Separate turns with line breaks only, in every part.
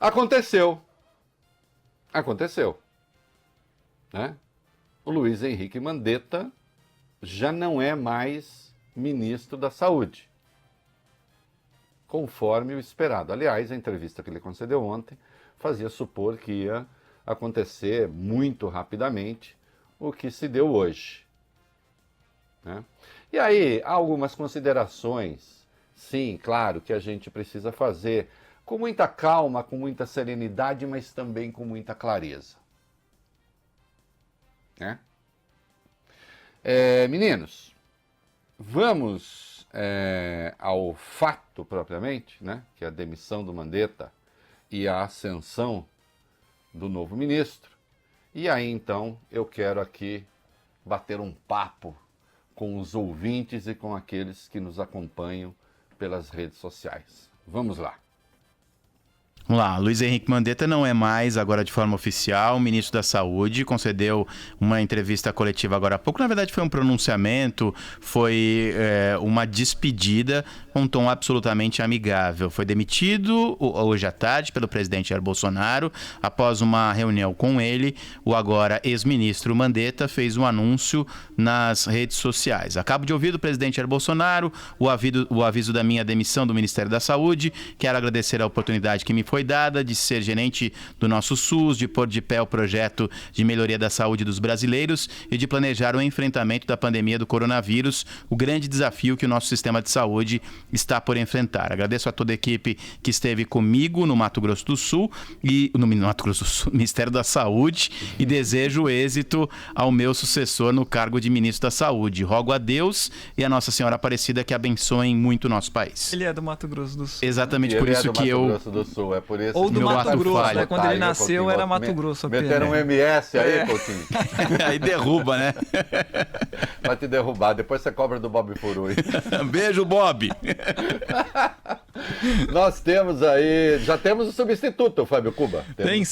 Aconteceu. Aconteceu. Né? O Luiz Henrique Mandetta já não é mais ministro da Saúde, conforme o esperado. Aliás, a entrevista que ele concedeu ontem fazia supor que ia acontecer muito rapidamente o que se deu hoje. Né? E aí, há algumas considerações, sim, claro, que a gente precisa fazer com muita calma, com muita serenidade, mas também com muita clareza. Né? Meninos, vamos ao fato propriamente, né? Que é a demissão do Mandetta e a ascensão do novo ministro. E aí, então, eu quero aqui bater um papo com os ouvintes e com aqueles que nos acompanham pelas redes sociais. Vamos lá.
Vamos lá, Luiz Henrique Mandetta não é mais, agora de forma oficial, ministro da Saúde, concedeu uma entrevista coletiva agora há pouco, na verdade foi um pronunciamento, foi uma despedida, um tom absolutamente amigável. Foi demitido hoje à tarde pelo presidente Jair Bolsonaro, após uma reunião com ele, o agora ex-ministro Mandetta fez um anúncio nas redes sociais. Acabo de ouvir do presidente Jair Bolsonaro o aviso da minha demissão do Ministério da Saúde, quero agradecer a oportunidade que me foi dada de ser gerente do nosso SUS, de pôr de pé o projeto de melhoria da saúde dos brasileiros e de planejar o enfrentamento da pandemia do coronavírus, o grande desafio que o nosso sistema de saúde está por enfrentar. Agradeço a toda a equipe que esteve comigo no Mato Grosso do Sul e no Mato Grosso do Sul, Ministério da Saúde, e desejo êxito ao meu sucessor no cargo de ministro da Saúde. Rogo a Deus e a Nossa Senhora Aparecida que abençoem muito o nosso país.
Ele é do Mato Grosso do Sul.
Exatamente, por isso que eu...
Mato Grosso do Sul, por isso
ou do Mato Grosso, né? Quando ele
Tá,
nasceu era Mato Grosso.
Meteram um MS aí, Coutinho.
Aí derruba, né?
Vai te derrubar, depois você cobra do Bob Furui.
Beijo, Bob!
Nós temos aí, já temos o substituto, Fábio Cuba.
Tem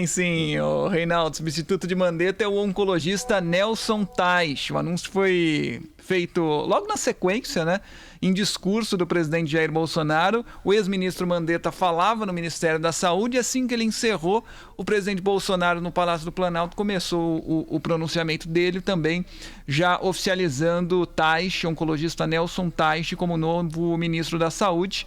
sim, o Reinaldo. Substituto de Mandetta é o oncologista Nelson Teich. O anúncio foi feito logo na sequência, né? Em discurso do presidente Jair Bolsonaro, o ex-ministro Mandetta falava no Ministério da Saúde e assim que ele encerrou, o presidente Bolsonaro no Palácio do Planalto começou o pronunciamento dele também, já oficializando Teich, oncologista Nelson Teich, como novo ministro da Saúde.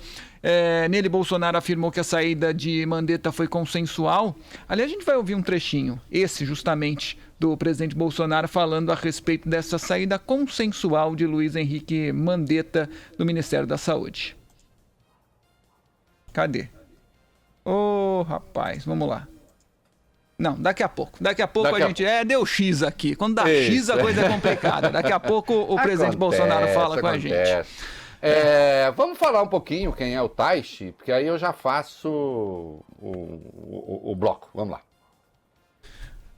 Nele, Bolsonaro afirmou que a saída de Mandetta foi consensual. Aliás, a gente vai ouvir um trechinho, esse justamente, do presidente Bolsonaro falando a respeito dessa saída consensual de Luiz Henrique Mandetta do Ministério da Saúde. Cadê? Rapaz, vamos lá. Não, daqui a pouco a gente... deu X aqui. Quando dá X, a coisa é complicada. Daqui a pouco o presidente Bolsonaro fala com a gente.
Vamos falar um pouquinho quem é o Teich, porque aí eu já faço o bloco. Vamos lá.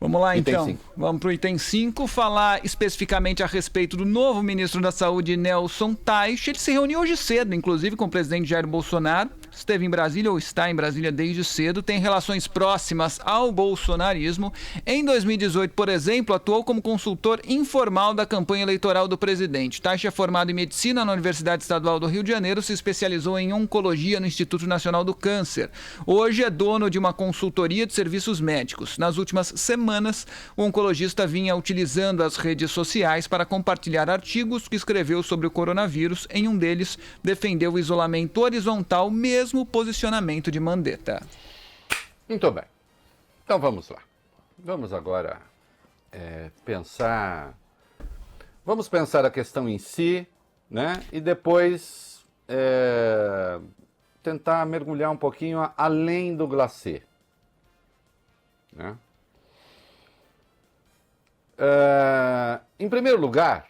Vamos lá, então. Vamos para o item 5, falar especificamente a respeito do novo ministro da Saúde, Nelson Teich. Ele se reuniu hoje cedo, inclusive, com o presidente Jair Bolsonaro. Esteve em Brasília ou está em Brasília desde cedo. Tem relações próximas ao bolsonarismo. Em 2018, por exemplo, atuou como consultor informal da campanha eleitoral do presidente. Teich é formado em medicina na Universidade Estadual do Rio de Janeiro, se especializou em oncologia no Instituto Nacional do Câncer. Hoje é dono de uma consultoria de serviços médicos. Nas últimas semanas, o oncologista vinha utilizando as redes sociais para compartilhar artigos que escreveu sobre o coronavírus. Em um deles, defendeu o isolamento horizontal, mesmo posicionamento de Mandetta.
Muito bem. Então vamos lá. Vamos agora pensar... Vamos pensar a questão em si, né? E depois tentar mergulhar um pouquinho além do glacê. Né? Em primeiro lugar,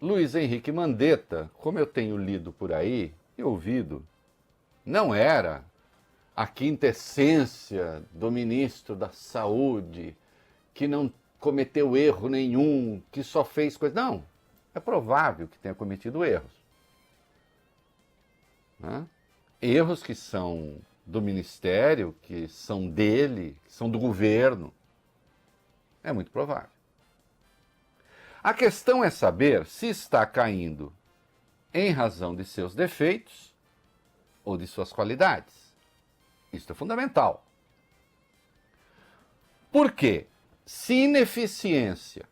Luiz Henrique Mandetta, como eu tenho lido por aí e ouvido, não era a quintessência do ministro da Saúde, que não cometeu erro nenhum, que só fez coisa... Não, é provável que tenha cometido erros. Né? Erros que são do ministério, que são dele, que são do governo. É muito provável. A questão é saber se está caindo em razão de seus defeitos ou de suas qualidades. Isso é fundamental. Por quê? Se ineficiência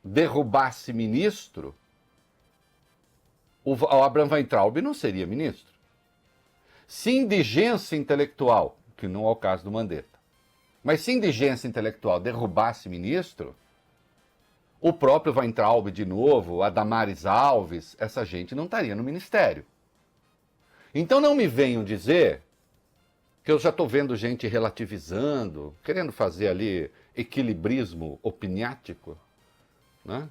derrubasse ministro, o Abraham Weintraub não seria ministro. Se indigência intelectual, que não é o caso do Mandetta, mas se indigência intelectual derrubasse ministro, o próprio Weintraub de novo, a Damares Alves, essa gente não estaria no ministério. Então não me venham dizer que eu já estou vendo gente relativizando, querendo fazer ali equilibrismo opiniático, né?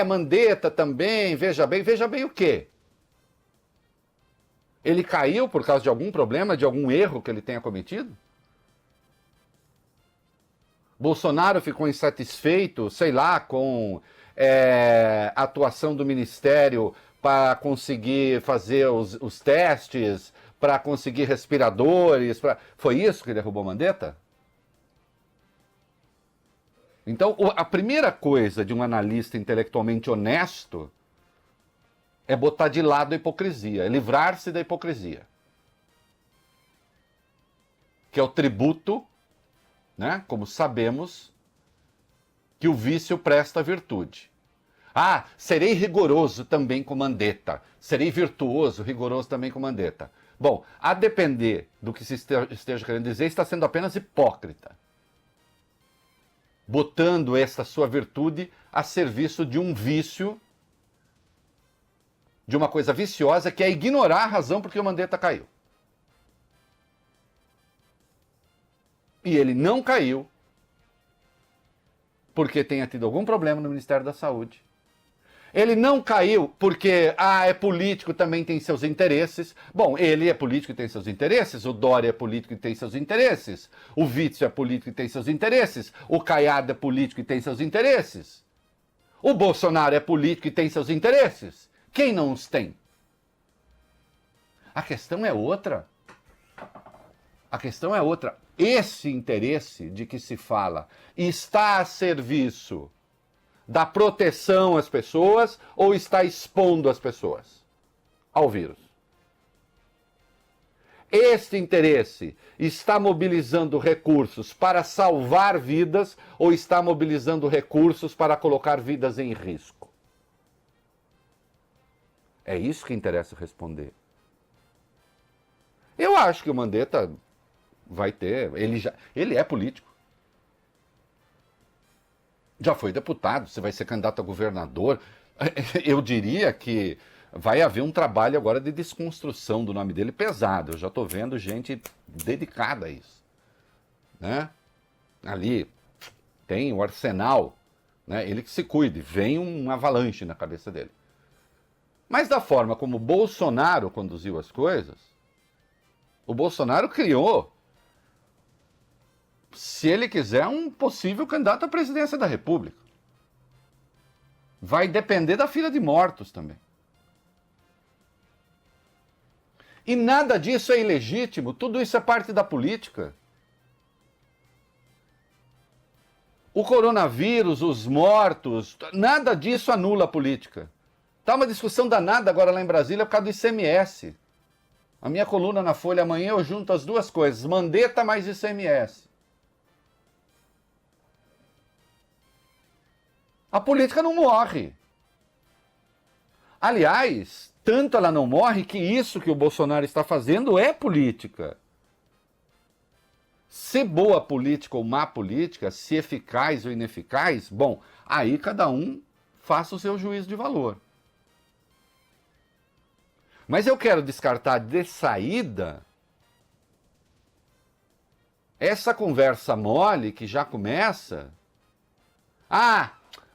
Mandetta também, veja bem o quê? Ele caiu por causa de algum problema, de algum erro que ele tenha cometido? Bolsonaro ficou insatisfeito, sei lá, com a atuação do Ministério para conseguir fazer os testes, para conseguir respiradores. Foi isso que derrubou Mandetta? Então, a primeira coisa de um analista intelectualmente honesto é botar de lado a hipocrisia, é livrar-se da hipocrisia. Que é o tributo, né? Como sabemos, que o vício presta à virtude. Ah, serei rigoroso também com Mandetta. Serei virtuoso, rigoroso também com Mandetta. Bom, a depender do que se esteja querendo dizer, está sendo apenas hipócrita. Botando essa sua virtude a serviço de um vício, de uma coisa viciosa, que é ignorar a razão por que o Mandetta caiu. E ele não caiu porque tenha tido algum problema no Ministério da Saúde. Ele não caiu porque, é político, também tem seus interesses. Bom, ele é político e tem seus interesses, o Dória é político e tem seus interesses, o Witzel é político e tem seus interesses, o Caiado é político e tem seus interesses, o Bolsonaro é político e tem seus interesses. Quem não os tem? A questão é outra. A questão é outra. Esse interesse de que se fala está a serviço da proteção às pessoas ou está expondo as pessoas ao vírus? Este interesse está mobilizando recursos para salvar vidas ou está mobilizando recursos para colocar vidas em risco? É isso que interessa responder. Eu acho que o Mandetta vai ter, ele é político. Já foi deputado, você vai ser candidato a governador. Eu diria que vai haver um trabalho agora de desconstrução do nome dele pesado. Eu já estou vendo gente dedicada a isso, né? Ali tem o arsenal, né? Ele que se cuide, vem uma avalanche na cabeça dele. Mas da forma como o Bolsonaro conduziu as coisas, o Bolsonaro criou, se ele quiser, um possível candidato à presidência da República. Vai depender da fila de mortos também. E nada disso é ilegítimo, tudo isso é parte da política. O coronavírus, os mortos, nada disso anula a política. Está uma discussão danada agora lá em Brasília por causa do ICMS. A minha coluna na Folha amanhã eu junto as duas coisas, Mandetta mais ICMS. A política não morre. Aliás, tanto ela não morre que isso que o Bolsonaro está fazendo é política. Se boa política ou má política, se eficaz ou ineficaz, bom, aí cada um faça o seu juízo de valor. Mas eu quero descartar de saída essa conversa mole que já começa.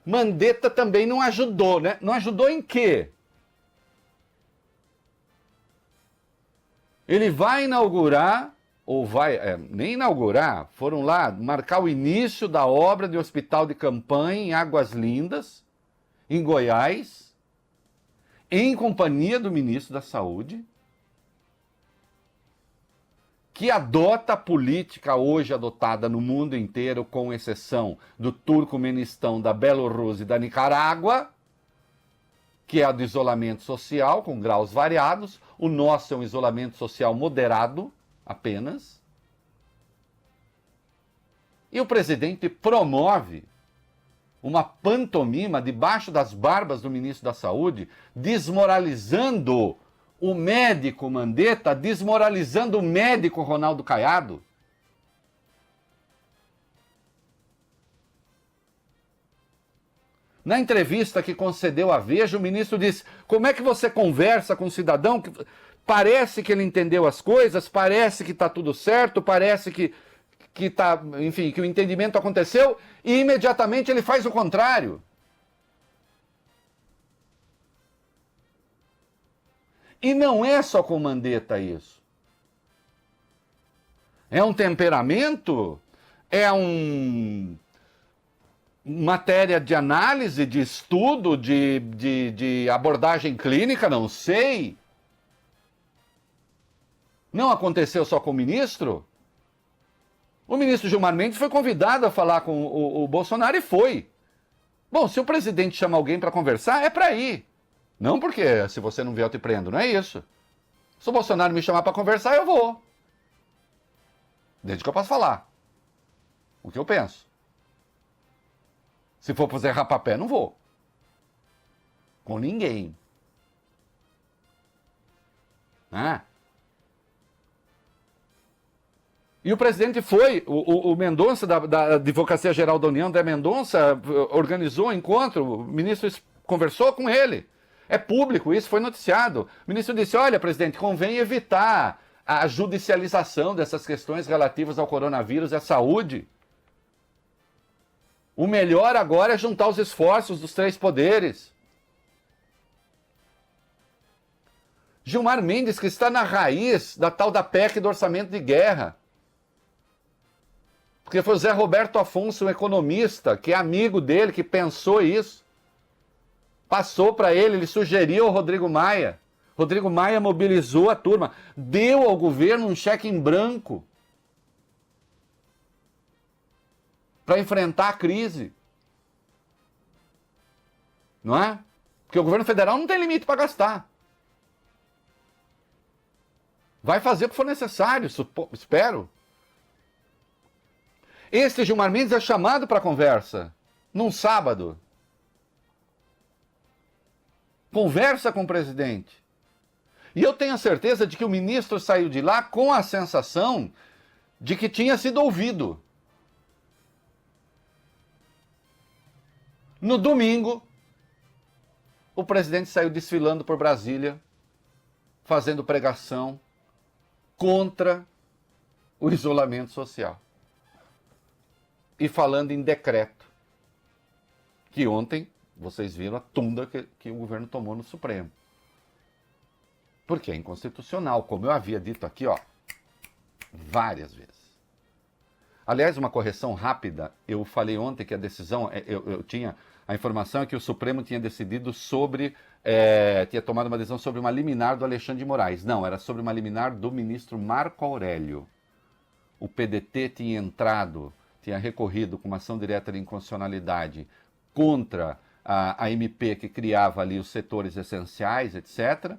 Mandetta também não ajudou, né? Não ajudou em quê? Ele vai inaugurar, ou vai, nem inaugurar, foram lá marcar o início da obra de hospital de campanha em Águas Lindas, em Goiás, em companhia do ministro da Saúde, que adota a política hoje adotada no mundo inteiro, com exceção do Turcomenistão, da Bielorrússia e da Nicarágua, que é a do isolamento social, com graus variados. O nosso é um isolamento social moderado, apenas. E o presidente promove uma pantomima debaixo das barbas do ministro da Saúde, desmoralizando o médico Mandetta, desmoralizando o médico Ronaldo Caiado. Na entrevista que concedeu à Veja, o ministro disse: como é que você conversa com um cidadão que parece que ele entendeu as coisas, parece que está tudo certo, parece que tá, enfim, que o entendimento aconteceu, e imediatamente ele faz o contrário. E não é só com Mandetta isso. É um temperamento, é matéria de análise, de estudo, de abordagem clínica, não sei. Não aconteceu só com o ministro? O ministro Gilmar Mendes foi convidado a falar com o Bolsonaro e foi. Bom, se o presidente chama alguém para conversar, é para ir. Não porque se você não vier eu te prendo, não é isso. Se o Bolsonaro me chamar para conversar, eu vou. Desde que eu possa falar o que eu penso. Se for fazer rapapé, não vou. Com ninguém. E o presidente foi, o Mendonça, da Advocacia Geral da União, André Mendonça, organizou um encontro, o ministro conversou com ele. É público, isso foi noticiado. O ministro disse: olha, presidente, convém evitar a judicialização dessas questões relativas ao coronavírus e à saúde. O melhor agora é juntar os esforços dos três poderes. Gilmar Mendes, que está na raiz da tal da PEC do orçamento de guerra. Porque foi o Zé Roberto Afonso, um economista, que é amigo dele, que pensou isso. Passou para ele sugeriu ao Rodrigo Maia. Rodrigo Maia mobilizou a turma, deu ao governo um cheque em branco para enfrentar a crise. Não é? Porque o governo federal não tem limite para gastar. Vai fazer o que for necessário, espero. Esse Gilmar Mendes é chamado para conversa, num sábado. Conversa com o presidente. E eu tenho a certeza de que o ministro saiu de lá com a sensação de que tinha sido ouvido. No domingo, o presidente saiu desfilando por Brasília, fazendo pregação contra o isolamento social. E falando em decreto, que ontem vocês viram a tunda que o governo tomou no Supremo. Porque é inconstitucional, como eu havia dito aqui, várias vezes. Aliás, uma correção rápida, eu falei ontem que a decisão, eu tinha, a informação é que o Supremo tinha decidido sobre, tinha tomado uma decisão sobre uma liminar do Alexandre de Moraes. Não, era sobre uma liminar do ministro Marco Aurélio. O PDT tinha recorrido com uma ação direta de inconstitucionalidade contra a MP que criava ali os setores essenciais, etc.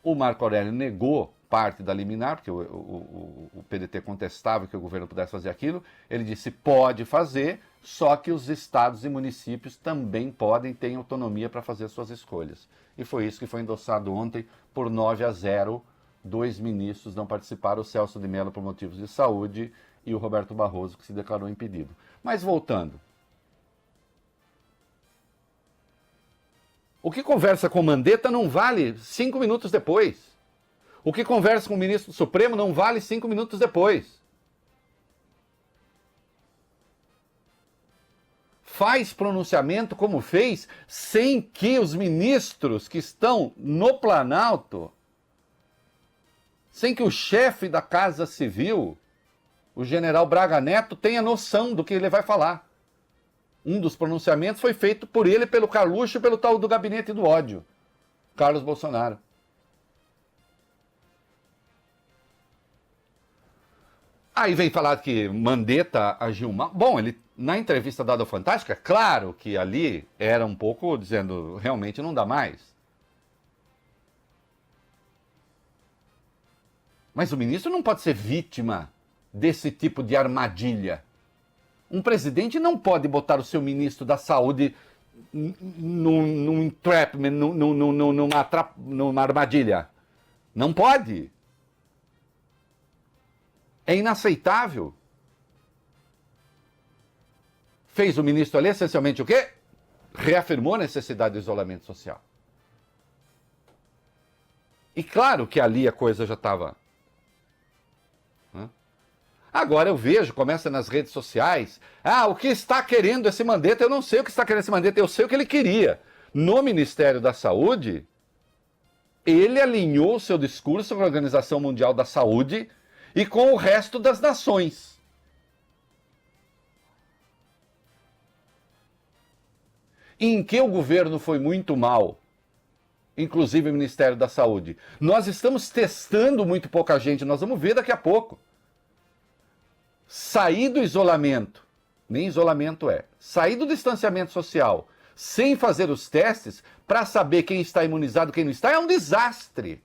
O Marco Aurélio negou parte da liminar, porque o PDT contestava que o governo pudesse fazer aquilo. Ele disse: pode fazer, só que os estados e municípios também podem ter autonomia para fazer suas escolhas. E foi isso que foi endossado ontem por 9-0. 2 ministros não participaram, o Celso de Mello por motivos de saúde e o Roberto Barroso, que se declarou impedido. Mas voltando. O que conversa com Mandetta não vale 5 minutos depois. O que conversa com o ministro do Supremo não vale 5 minutos depois. Faz pronunciamento como fez, sem que os ministros que estão no Planalto, sem que o chefe da Casa Civil, o general Braga Neto, tenha noção do que ele vai falar. Um dos pronunciamentos foi feito por ele, pelo Carluxo e pelo tal do gabinete do ódio, Carlos Bolsonaro. Aí vem falar que Mandetta agiu mal. Bom, ele, na entrevista dada ao Fantástica, claro que ali era um pouco dizendo, realmente não dá mais. Mas o ministro não pode ser vítima desse tipo de armadilha. Um presidente não pode botar o seu ministro da saúde num entrapment, numa armadilha. Não pode. É inaceitável. Fez o ministro ali essencialmente o quê? Reafirmou a necessidade do isolamento social. E claro que ali a coisa já estava... Agora eu vejo, começa nas redes sociais, o que está querendo esse Mandetta? Eu não sei o que está querendo esse Mandetta, eu sei o que ele queria. No Ministério da Saúde, ele alinhou o seu discurso com a Organização Mundial da Saúde e com o resto das nações. Em que o governo foi muito mal, inclusive o Ministério da Saúde. Nós estamos testando muito pouca gente, nós vamos ver daqui a pouco. Sair do isolamento, nem isolamento é, sair do distanciamento social, sem fazer os testes, para saber quem está imunizado e quem não está, é um desastre.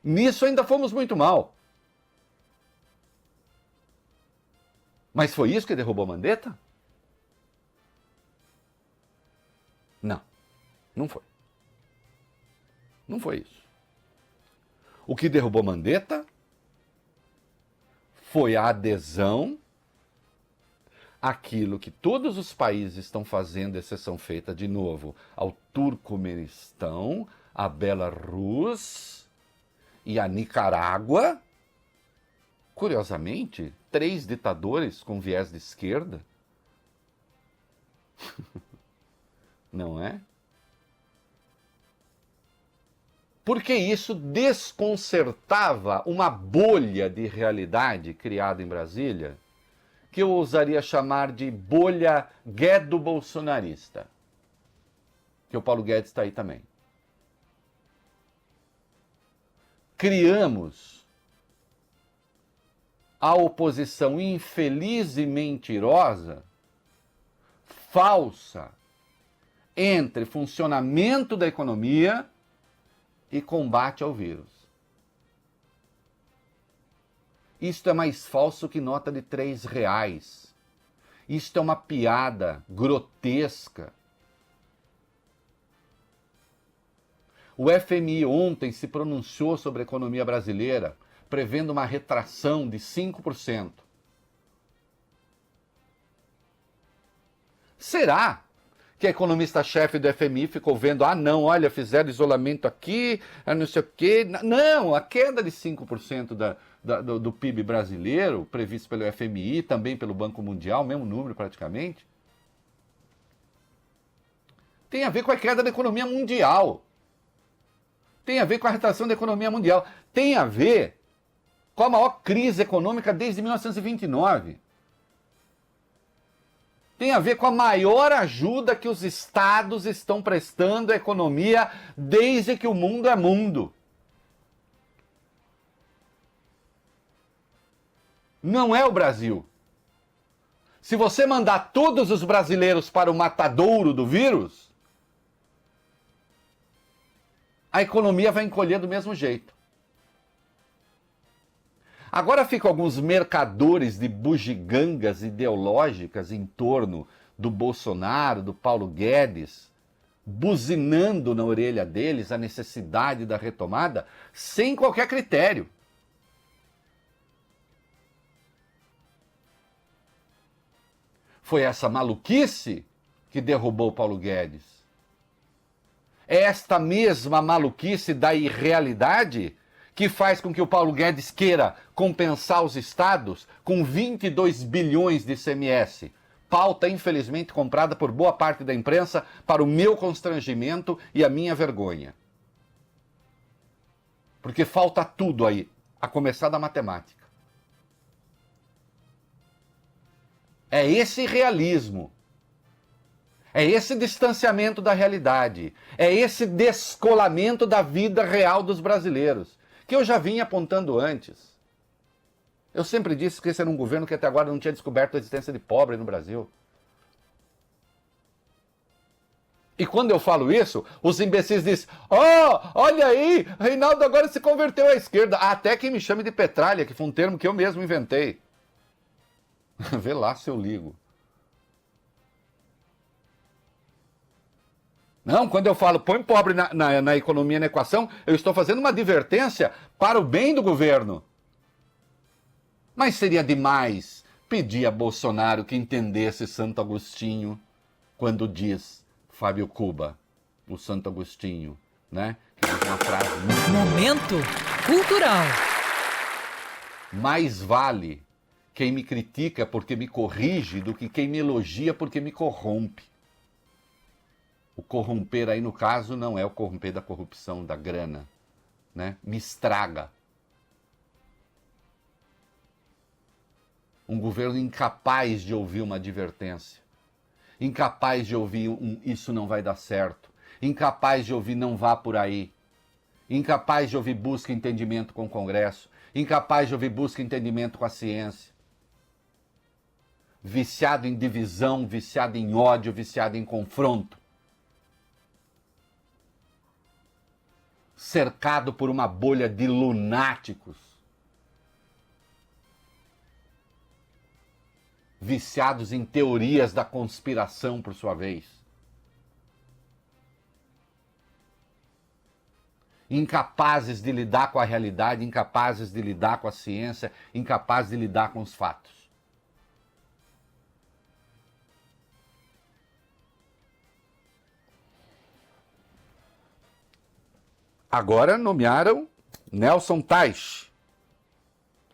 Nisso ainda fomos muito mal. Mas foi isso que derrubou Mandetta? Não, não foi. Não foi isso. O que derrubou Mandetta foi a adesão àquilo que todos os países estão fazendo, exceção feita, de novo, ao Turcomenistão, a Belarus e a Nicarágua. Curiosamente, 3 ditadores com viés de esquerda. Não é? Porque isso desconcertava uma bolha de realidade criada em Brasília, que eu ousaria chamar de bolha guedo-bolsonarista. Que o Paulo Guedes está aí também. Criamos a oposição infeliz e mentirosa, falsa, entre funcionamento da economia e combate ao vírus. Isto é mais falso que nota de R$3. Isto é uma piada grotesca. O FMI ontem se pronunciou sobre a economia brasileira, prevendo uma retração de 5%. Será que a economista-chefe do FMI ficou vendo, não, olha, fizeram isolamento aqui, não sei o quê. Não, a queda de 5% do PIB brasileiro, previsto pelo FMI, também pelo Banco Mundial, mesmo número praticamente, tem a ver com a queda da economia mundial. Tem a ver com a retração da economia mundial. Tem a ver com a maior crise econômica desde 1929. Tem a ver com a maior ajuda que os estados estão prestando à economia desde que o mundo é mundo. Não é o Brasil. Se você mandar todos os brasileiros para o matadouro do vírus, a economia vai encolher do mesmo jeito. Agora ficam alguns mercadores de bugigangas ideológicas em torno do Bolsonaro, do Paulo Guedes, buzinando na orelha deles a necessidade da retomada, sem qualquer critério. Foi essa maluquice que derrubou o Paulo Guedes. É esta mesma maluquice da irrealidade que faz com que o Paulo Guedes queira compensar os estados com 22 bilhões de ICMS. Pauta, infelizmente, comprada por boa parte da imprensa para o meu constrangimento e a minha vergonha. Porque falta tudo aí, a começar da matemática. É esse realismo. É esse distanciamento da realidade. É esse descolamento da vida real dos brasileiros, que eu já vinha apontando antes. Eu sempre disse que esse era um governo que até agora não tinha descoberto a existência de pobre no Brasil. E quando eu falo isso, os imbecis dizem, olha aí, Reinaldo agora se converteu à esquerda. Até que me chame de petralha, que foi um termo que eu mesmo inventei. Vê lá se eu ligo. Não, quando eu falo põe pobre na economia, na equação, eu estou fazendo uma advertência para o bem do governo. Mas seria demais pedir a Bolsonaro que entendesse Santo Agostinho quando diz Fábio Cuba, o Santo Agostinho, né? Que diz uma frase muito...
Momento cultural.
Mais vale quem me critica porque me corrige do que quem me elogia porque me corrompe. O corromper aí, no caso, não é o corromper da corrupção, da grana, né? Me estraga. Um governo incapaz de ouvir uma advertência, incapaz de ouvir isso não vai dar certo, incapaz de ouvir não vá por aí, incapaz de ouvir busca e entendimento com o Congresso, incapaz de ouvir busca e entendimento com a ciência. Viciado em divisão, viciado em ódio, viciado em confronto. Cercado por uma bolha de lunáticos. Viciados em teorias da conspiração, por sua vez. Incapazes de lidar com a realidade, incapazes de lidar com a ciência, incapazes de lidar com os fatos. Agora nomearam Nelson Teich,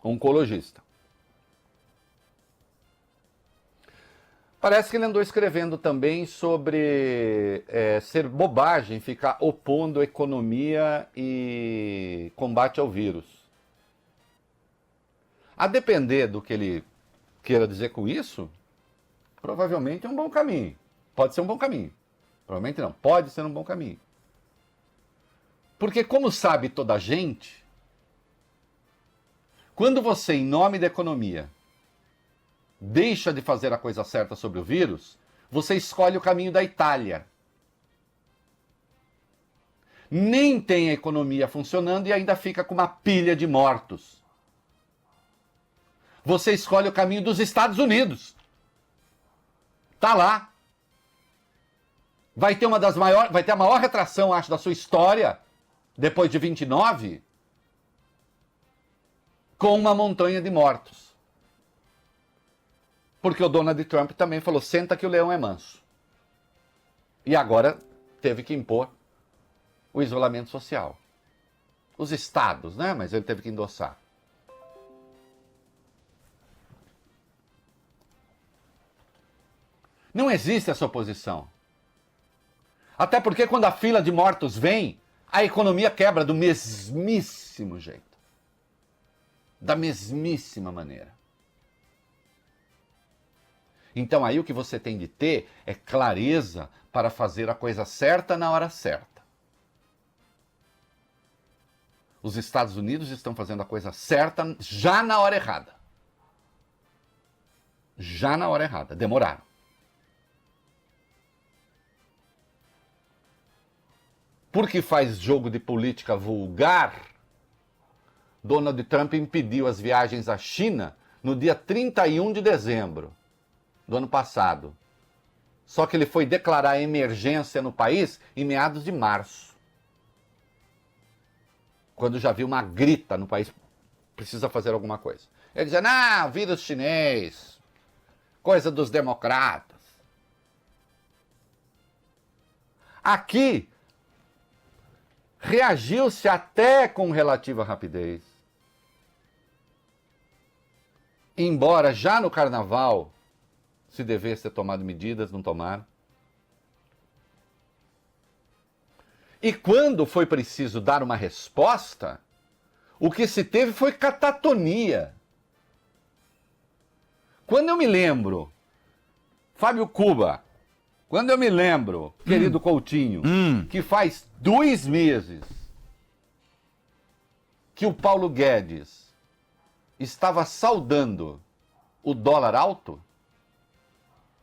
oncologista. Parece que ele andou escrevendo também sobre ser bobagem ficar opondo economia e combate ao vírus. A depender do que ele queira dizer com isso, provavelmente é um bom caminho. Pode ser um bom caminho. Provavelmente não, pode ser um bom caminho. Porque como sabe toda a gente, quando você, em nome da economia, deixa de fazer a coisa certa sobre o vírus, você escolhe o caminho da Itália. Nem tem a economia funcionando e ainda fica com uma pilha de mortos. Você escolhe o caminho dos Estados Unidos. Tá lá. Vai ter a maior retração, acho, da sua história, depois de 29, com uma montanha de mortos. Porque o Donald Trump também falou, senta que o leão é manso. E agora teve que impor o isolamento social. Os estados, né? Mas ele teve que endossar. Não existe essa oposição. Até porque quando a fila de mortos vem, a economia quebra do mesmíssimo jeito. Da mesmíssima maneira. Então aí o que você tem de ter é clareza para fazer a coisa certa na hora certa. Os Estados Unidos estão fazendo a coisa certa já na hora errada. Já na hora errada. Demoraram. Porque faz jogo de política vulgar, Donald Trump impediu as viagens à China no dia 31 de dezembro do ano passado. Só que ele foi declarar emergência no país em meados de março. Quando já viu uma grita no país, precisa fazer alguma coisa. Ele dizia, não, vírus chinês, coisa dos democratas. Aqui, reagiu-se até com relativa rapidez. Embora já no carnaval se devesse ter tomado medidas, não tomaram. E quando foi preciso dar uma resposta, o que se teve foi catatonia. Quando eu me lembro, Fábio Cuba, quando eu me lembro, querido Coutinho, que faz 2 meses que o Paulo Guedes estava saudando o dólar alto,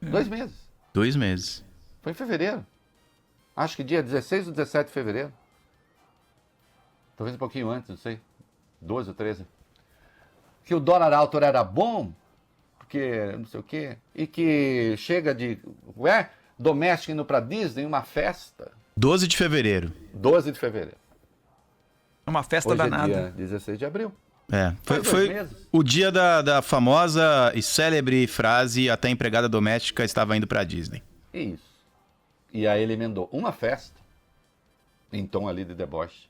2 meses.
2 meses.
Foi em fevereiro. Acho que dia 16 ou 17 de fevereiro. Talvez um pouquinho antes, não sei. 12 ou 13. Que o dólar alto era bom, porque não sei o quê. E que chega de doméstico indo para Disney, uma festa.
12 de fevereiro.
12 de fevereiro.
É uma festa
Hoje
danada.
é dia 16 de abril.
Foi o dia da famosa e célebre frase: até a empregada doméstica estava indo para Disney.
Isso. E aí ele emendou uma festa em tom ali de deboche.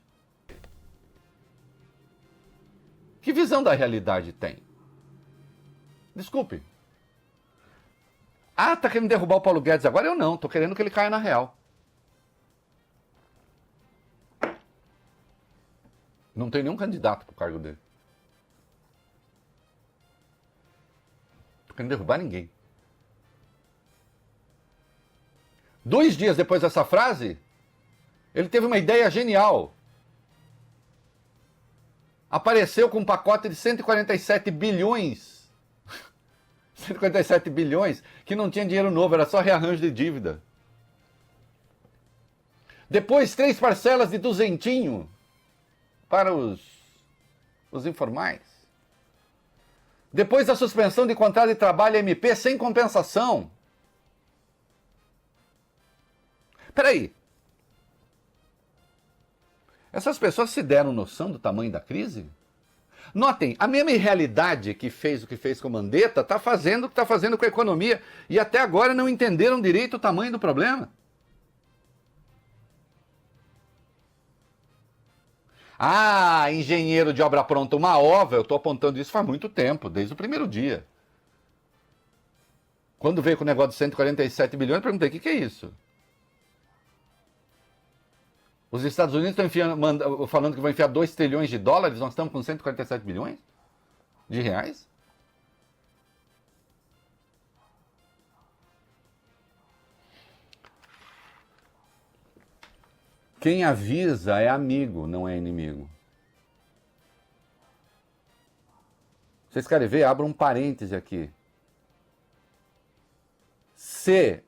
Que visão da realidade tem? Desculpe. Ah, tá querendo derrubar o Paulo Guedes agora? Eu não, tô querendo que ele caia na real. Não tem nenhum candidato pro cargo dele. Tô querendo derrubar ninguém. 2 dias depois dessa frase, ele teve uma ideia genial. Apareceu com um pacote de 147 bilhões. 147 bilhões, que não tinha dinheiro novo, era só rearranjo de dívida. Depois, 3 parcelas de duzentinho para os informais. Depois, a suspensão de contrato de trabalho MP sem compensação. Peraí. Essas pessoas se deram noção do tamanho da crise? Notem, a mesma irrealidade que fez o que fez com o Mandetta está fazendo o que está fazendo com a economia. E até agora não entenderam direito o tamanho do problema. Ah, engenheiro de obra pronta, uma ova, eu estou apontando isso faz muito tempo, desde o primeiro dia. Quando veio com o negócio de 147 bilhões, eu perguntei, o que é isso? Os Estados Unidos estão falando que vão enfiar 2 trilhões de dólares, nós estamos com 147 bilhões de reais? Quem avisa é amigo, não é inimigo. Vocês querem ver? Abra um parêntese aqui. Se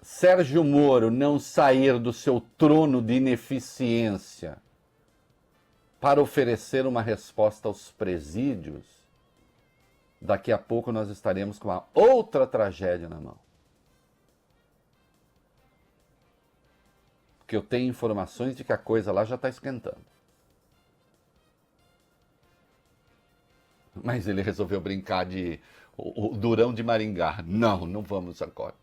Sérgio Moro não sair do seu trono de ineficiência para oferecer uma resposta aos presídios, daqui a pouco nós estaremos com uma outra tragédia na mão. Porque eu tenho informações de que a coisa lá já está esquentando. Mas ele resolveu brincar de o Durão de Maringá. Não, não vamos agora.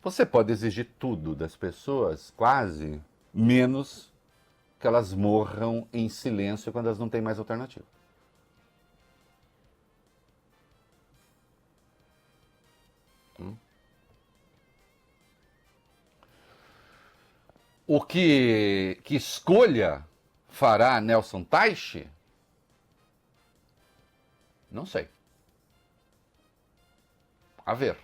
Você pode exigir tudo das pessoas, quase, menos que elas morram em silêncio quando elas não têm mais alternativa. O que escolha fará Nelson Teich? Não sei. A ver.